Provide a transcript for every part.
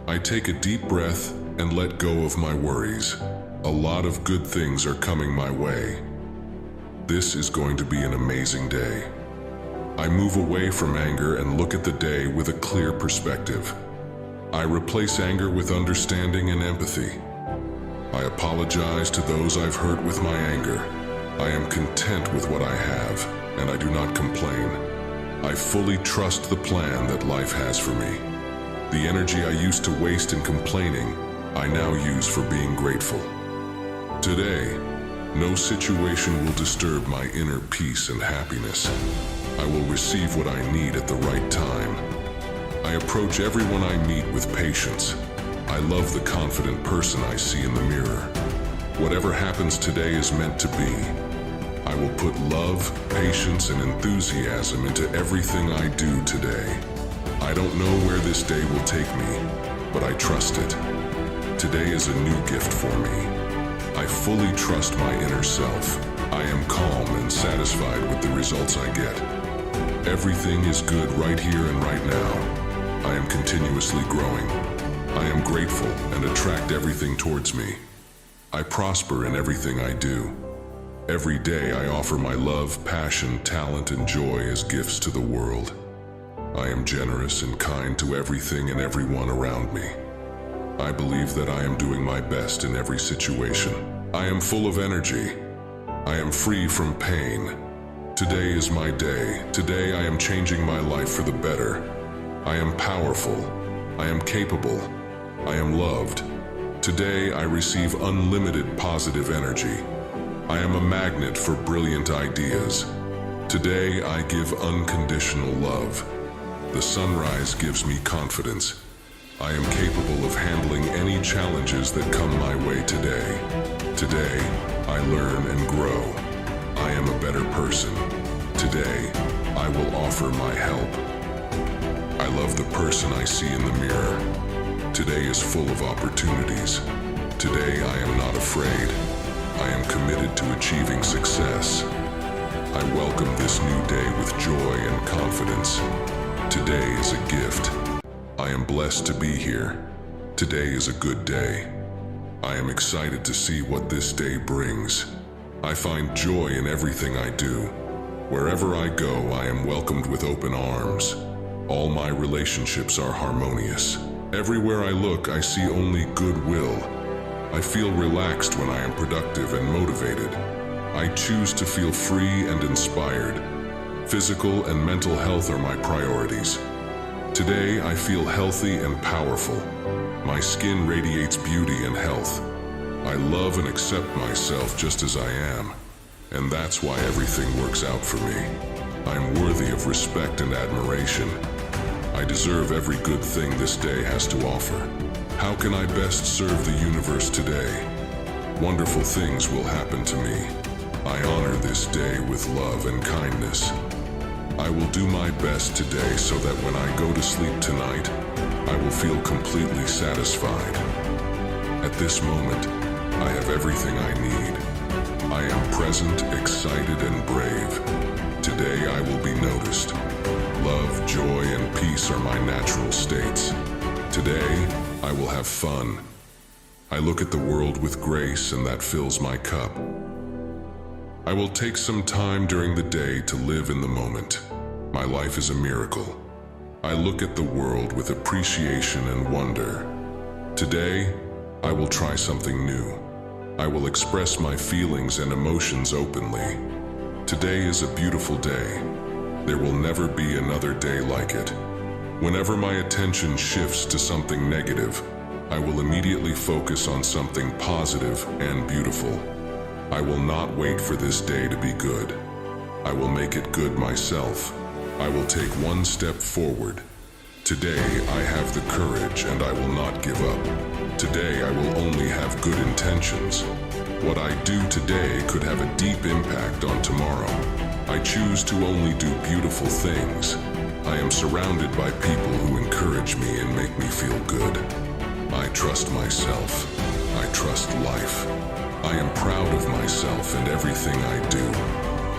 I take a deep breath and let go of my worries. A lot of good things are coming my way. This is going to be an amazing day. I move away from anger and look at the day with a clear perspective. I replace anger with understanding and empathy. I apologize to those I've hurt with my anger. I am content with what I have, and I do not complain. I fully trust the plan that life has for me. The energy I used to waste in complaining, I now use for being grateful. Today, no situation will disturb my inner peace and happiness. I will receive what I need at the right time. I approach everyone I meet with patience. I love the confident person I see in the mirror. Whatever happens today is meant to be. I will put love, patience, and enthusiasm into everything I do today. I don't know where this day will take me, but I trust it. Today is a new gift for me. I fully trust my inner self. I am calm and satisfied with the results I get. Everything is good right here and right now. I am continuously growing. I am grateful and attract everything towards me. I prosper in everything I do. Every day I offer my love, passion, talent, and joy as gifts to the world. I am generous and kind to everything and everyone around me. I believe that I am doing my best in every situation. I am full of energy. I am free from pain. Today is my day. Today I am changing my life for the better. I am powerful. I am capable. I am loved. Today I receive unlimited positive energy. I am a magnet for brilliant ideas. Today I give unconditional love. The sunrise gives me confidence. I am capable of handling any challenges that come my way today. Today, I learn and grow. I am a better person. Today, I will offer my help. I love the person I see in the mirror. Today is full of opportunities. Today, I am not afraid. I am committed to achieving success. I welcome this new day with joy and confidence. Today is a gift. I am blessed to be here. Today is a good day. I am excited to see what this day brings. I find joy in everything I do. Wherever I go, I am welcomed with open arms. All my relationships are harmonious. Everywhere I look, I see only goodwill. I feel relaxed when I am productive and motivated. I choose to feel free and inspired. Physical and mental health are my priorities. Today, I feel healthy and powerful. My skin radiates beauty and health. I love and accept myself just as I am, and that's why everything works out for me. I am worthy of respect and admiration. I deserve every good thing this day has to offer. How can I best serve the universe today? Wonderful things will happen to me. I honor this day with love and kindness. I will do my best today so that when I go to sleep tonight, I will feel completely satisfied. At this moment, I have everything I need. I am present, excited, and brave. Today I will be noticed. Love, joy, and peace are my natural states. Today, I will have fun. I look at the world with grace, and that fills my cup. I will take some time during the day to live in the moment. My life is a miracle. I look at the world with appreciation and wonder. Today, I will try something new. I will express my feelings and emotions openly. Today is a beautiful day. There will never be another day like it. Whenever my attention shifts to something negative, I will immediately focus on something positive and beautiful. I will not wait for this day to be good. I will make it good myself. I will take one step forward. Today, I have the courage and I will not give up. Today, I will only have good intentions. What I do today could have a deep impact on tomorrow. I choose to only do beautiful things. I am surrounded by people who encourage me and make me feel good. I trust myself. I trust life. I am proud of myself and everything I do.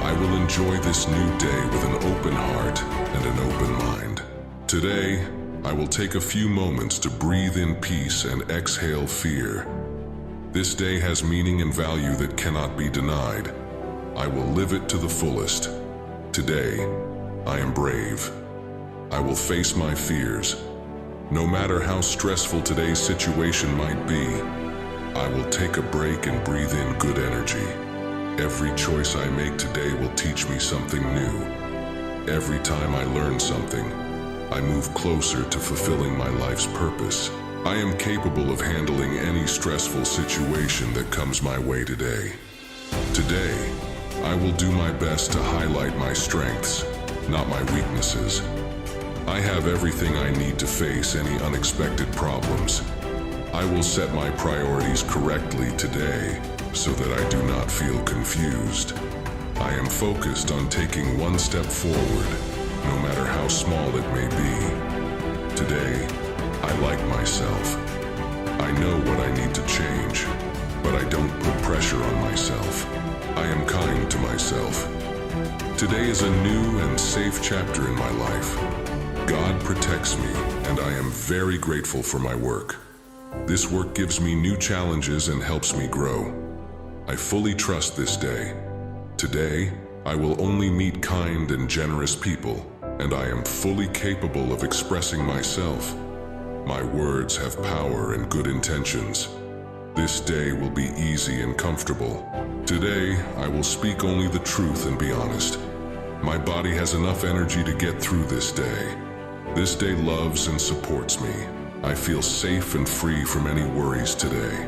I will enjoy this new day with an open heart and an open mind. Today, I will take a few moments to breathe in peace and exhale fear. This day has meaning and value that cannot be denied. I will live it to the fullest. Today, I am brave. I will face my fears. No matter how stressful today's situation might be, I will take a break and breathe in good energy. Every choice I make today will teach me something new. Every time I learn something, I move closer to fulfilling my life's purpose. I am capable of handling any stressful situation that comes my way today. Today, I will do my best to highlight my strengths, not my weaknesses. I have everything I need to face any unexpected problems. I will set my priorities correctly today so that I do not feel confused. I am focused on taking one step forward, no matter how small it may be. Today, I like myself. I know what I need to change, but I don't put pressure on myself. I am kind to myself. Today is a new and safe chapter in my life. God protects me, and I am very grateful for my work. This work gives me new challenges and helps me grow. I fully trust this day. Today, I will only meet kind and generous people, and I am fully capable of expressing myself. My words have power and good intentions. This day will be easy and comfortable. Today, I will speak only the truth and be honest. My body has enough energy to get through this day. This day loves and supports me. I feel safe and free from any worries today.